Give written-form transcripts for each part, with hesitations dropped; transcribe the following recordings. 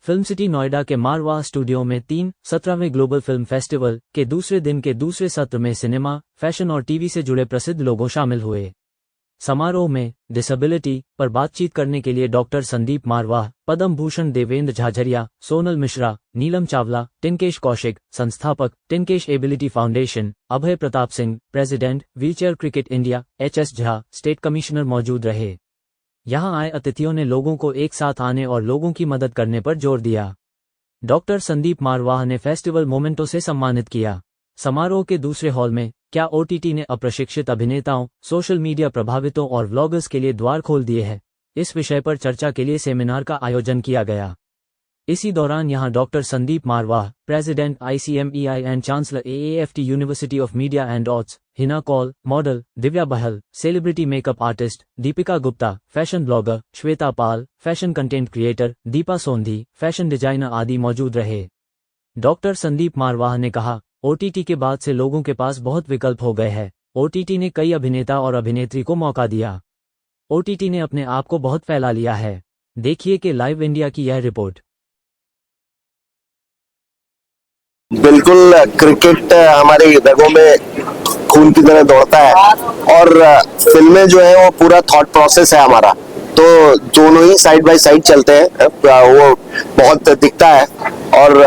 Film city Noida के Marwah studio में 17वें global film festival के दूसरे दिन के दूसरे सत्र में सिनेमा, फैशन और टीवी से जुड़े प्रसिद्ध लोगों शामिल हुए। समारोह में डिसेबिलिटी पर बातचीत करने के लिए डॉक्टर संदीप मारवाह, पद्म भूषण देवेंद्र झाझरिया, सोनल मिश्रा, नीलम चावला, टिनकेश कौशिक, संस्थापक Tinkesh ability foundation, Abhay Pratap Singh, president wheelchair cricket India, HS. Jha, state commissioner मौजूद रहे। यहां आए अतिथियों ने लोगों को एक साथ आने और लोगों की मदद करने पर जोर दिया। डॉक्टर संदीप मारवाह ने फेस्टिवल मोमेंटो से सम्मानित किया। समारोह के दूसरे हॉल में क्या ओटीटी ने अप्रशिक्षित अभिनेताओं, सोशल मीडिया प्रभावितों और व्लॉगर्स के लिए द्वार खोल दिए हैं, इस विषय पर चर्चा के लिए सेमिनार का आयोजन किया गया। इसी दौरान यहां doctor Sandeep Marwah, president ICMEI and chancellor AAFT university of media and arts, Hina Kaul, model Divya Bahl, celebrity makeup artist Deepika Gupta, fashion blogger Shweta Pal, fashion content creator Deepa Sondhi, fashion designer आदि मौजूद रहे। डॉक्टर संदीप मारवाह ने कहा, ओटीटी के बाद से लोगों के पास बहुत विकल्प हो गए हैं। ओटीटी ने कई अभिनेता और अभिनेत्री को मौका दिया। ओटीटी ने अपने आप को बहुत फैला लिया है। देखिए कि लाइव इंडिया की यह रिपोर्ट। बिल्कुल, क्रिकेट हमारे रगों में खून की तरह दौड़ता है और फिल्में जो है वो पूरा थॉट प्रोसेस है हमारा, तो दोनों ही साइड बाय साइड चलते हैं, वो बहुत दिखता है। और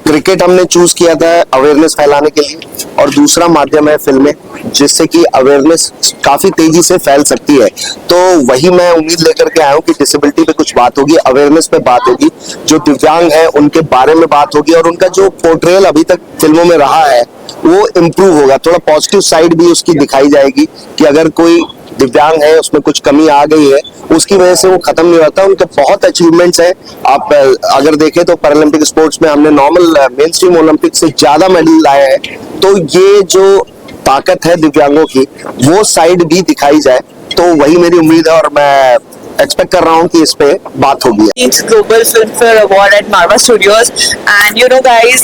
क्रिकेट हमने चूज किया था अवेयरनेस फैलाने के लिए, और दूसरा माध्यम है फिल्में, जिससे कि अवेयरनेस काफी तेजी से फैल सकती है। तो वही मैं उम्मीद लेकर के आया हूँ कि डिसेबिलिटी पे कुछ बात होगी, अवेयरनेस पे बात होगी, जो दिव्यांग है उनके बारे में बात होगी, और उनका जो पोर्ट्रेयल अभी तक फिल्मों में रहा है वो इम्प्रूव होगा। थोड़ा पॉजिटिव साइड भी उसकी दिखाई जाएगी कि अगर कोई दिव्यांग है, उसमें कुछ कमी आ गई है, उसकी वजह से वो खत्म नहीं होता। उनके बहुत अचीवमेंट्स हैं। आप अगर देखें तो पैरालंपिक स्पोर्ट्स में हमने नॉर्मल मेन स्ट्रीम ओलंपिक से ज्यादा मेडल लाए हैं। तो ये जो ताकत है दिव्यांगों की, वो साइड भी दिखाई जाए, तो वही मेरी उम्मीद है और मैं एक्सपेक्ट कर रहा हूँ कि इस पे बात होगी। It's Global Film Fair Award at Marva Studios, and you know guys,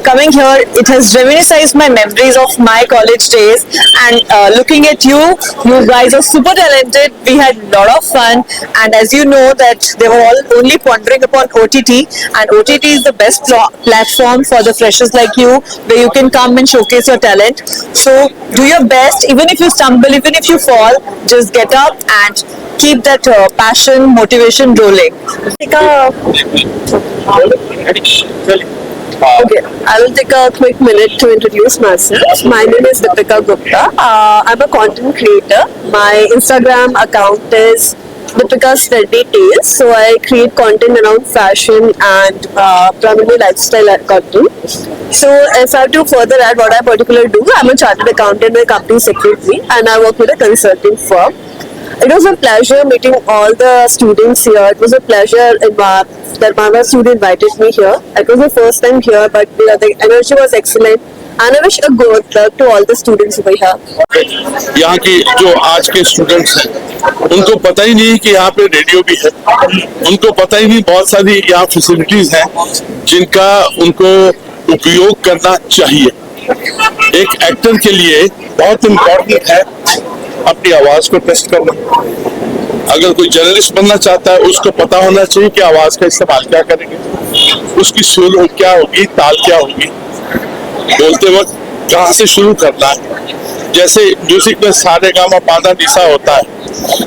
coming here it has reminisced my memories of my college days, and looking at you guys are super talented. We had a lot of fun, and as you know that they were all only pondering upon OTT, and OTT is the best platform for the freshers like you, where you can come and showcase your talent. So do your best, even if you stumble, even if you fall, just get up and keep that passion, motivation rolling. Okay, I will take a quick minute to introduce myself. My name is Deepika Gupta. I'm a content creator. My Instagram account is Deepika's Trendy Tales. So I create content around fashion and primarily lifestyle content. So if I have to further add what I particularly do, I'm a chartered accountant and company secretary, and I work with a consulting firm. It was a pleasure meeting all the students here. It was a pleasure that Marva student invited me here. It was the first time here, but the energy was excellent. And I wish a good luck to all the students over here. यहाँ की जो आज के students हैं, उनको पता ही नहीं कि यहाँ पे रेडियो भी है। उनको पता ही नहीं बहुत सारी यहाँ फैसिलिटीज हैं जिनका उनको उपयोग करना चाहिए। एक एक्टर के लिए बहुत इम्पोर्टेंट है अपनी आवाज को टेस्ट करना। अगर कोई जर्नलिस्ट बनना चाहता है, उसको पता होना चाहिए कि आवाज का इस्तेमाल क्या करेंगे, उसकी सुर क्या होगी, ताल क्या होगी, बोलते वक्त कहाँ से शुरू करना है। जैसे म्यूजिक में सारे गामा पादा निसा होता है,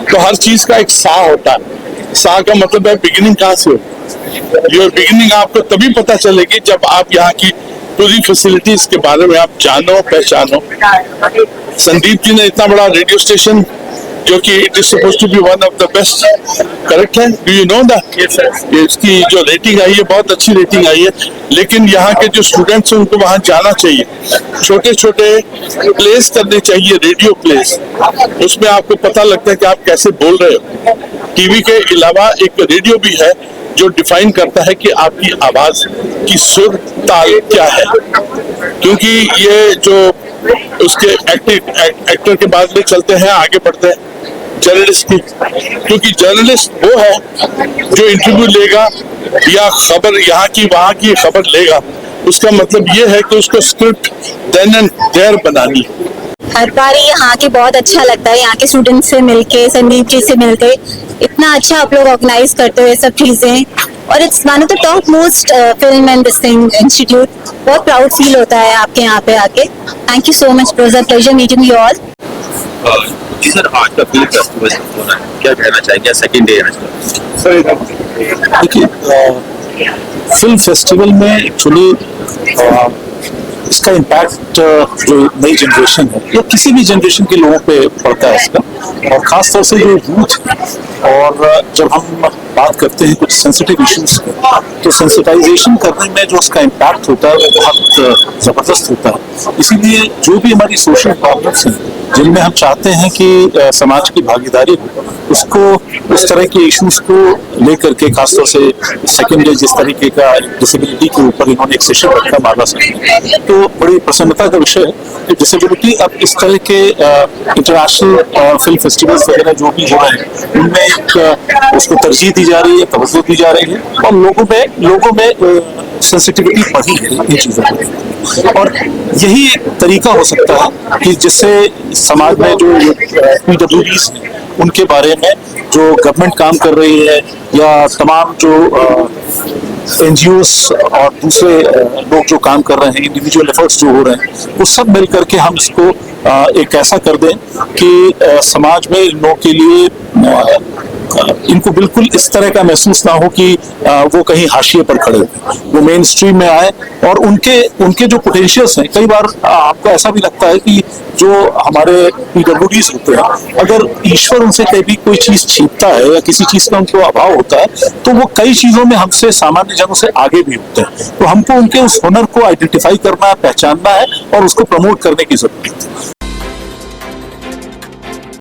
तो हर चीज का एक सा होता है। सा का मतलब है बिगिनिंग कहाँ से हो। ये बिगिनिंग आपको तभी पता चलेगी जब आप यहाँ की पूरी फैसिलिटीज के बारे में आप जानो, पहचानो। संदीप जी ने इतना बड़ा रेडियो स्टेशन, जो कि it is supposed to be one of the best, correct है? Do you know that? Yes sir. इसकी जो रेटिंग आई है, बहुत अच्छी रेटिंग आई है। लेकिन यहाँ के जो स्टूडेंट्स हैं उनको वहाँ जाना चाहिए। छोटे छोटे प्लेस करने चाहिए, रेडियो प्लेस। उसमें आपको पता लगता है कि आप कैसे बोल रहे हो। टीवी के अलावा एक रेडियो भी है जो डिफाइन करता है कि आपकी आवाज की सुर ताल क्या है। क्योंकि ये जो उसके एक्टर के बाद में चलते हैं, आगे बढ़ते हैं जर्नलिस्ट की, क्योंकि जर्नलिस्ट वो है जो इंटरव्यू लेगा या खबर यहाँ की वहाँ की खबर लेगा। उसका मतलब ये है कि उसको स्क्रिप्ट देन एंड देयर बनानी है। हर बार यहाँ के बहुत अच्छा लगता है, यहाँ के स्टूडेंट्स से मिलके, संदीप जी से मिलके। इतना अच्छा आप लोग ऑर्गेनाइज करते हो ये सब चीजें, और it's one of the top most film and this thing institute. बहुत प्राउड फील होता है आपके यहाँ पे आके। Thank you so much, it was a pleasure meeting you all. जी सर, आज का फिल्म फेस्टिवल हो रहा है, क्या कहना चाहेंगे? सेकंड डे आज का। देखिए, फिल्म फेस्टिवल में एक्चुअली इसका इम्पैक्ट जो नई जनरेशन है या किसी भी जनरेशन के लोगों पे पड़ता है इसका, और ख़ास तौर से जो यूथ है। और जब हम बात करते हैं कुछ सेंसिटिव इश्यूज की, तो सेंसिटाइजेशन करने में जो उसका इम्पैक्ट होता है वो बहुत ज़बरदस्त होता है। इसीलिए जो भी हमारी सोशल प्रॉब्लम्स हैं जिनमें हम चाहते हैं कि समाज की भागीदारी हो, उसको उस तरह के इश्यूज को लेकर के, खासतौर से सेकेंड डे जिस तरीके का डिसेबिलिटी के ऊपर इन्होंने एक सेशन रखा माला संघ, तो बड़ी प्रसन्नता का विषय है कि डिसेबिलिटी अब इस तरह के इंटरनेशनल फिल्म फेस्टिवल्स वगैरह जो भी हो रहे हैं उनमें एक उसको तरजीह दी जा रही है, तवज्जो दी जा रही है, और लोगों में सेंसिटिविटी बढ़ी है इन चीज़ों को। और यही एक तरीका हो सकता है कि जिससे समाज में जो PWDs हैं उनके बारे में जो गवर्नमेंट काम कर रही है, या तमाम जो NGOs और दूसरे लोग जो काम कर रहे हैं, इंडिविजुअल एफर्ट्स जो हो रहे हैं, वो सब मिल करके हम इसको एक ऐसा कर दें कि समाज में इन लोगों के लिए इनको बिल्कुल इस तरह का महसूस ना हो कि वो कहीं हाशिए पर खड़े हो, वो मेन स्ट्रीम में आए। और उनके जो पोटेंशियल्स हैं, कई बार आपको ऐसा भी लगता है कि जो हमारे PWDs होते हैं, अगर ईश्वर उनसे कभी कोई चीज़ छीनता है या किसी चीज़ का उनको अभाव होता है, तो वो कई चीज़ों में हमसे, सामान्य जनों से आगे भी होते हैं। तो हमको उनके उस हुनर को आइडेंटिफाई करना है, पहचानना है और उसको प्रमोट करने की जरूरत है।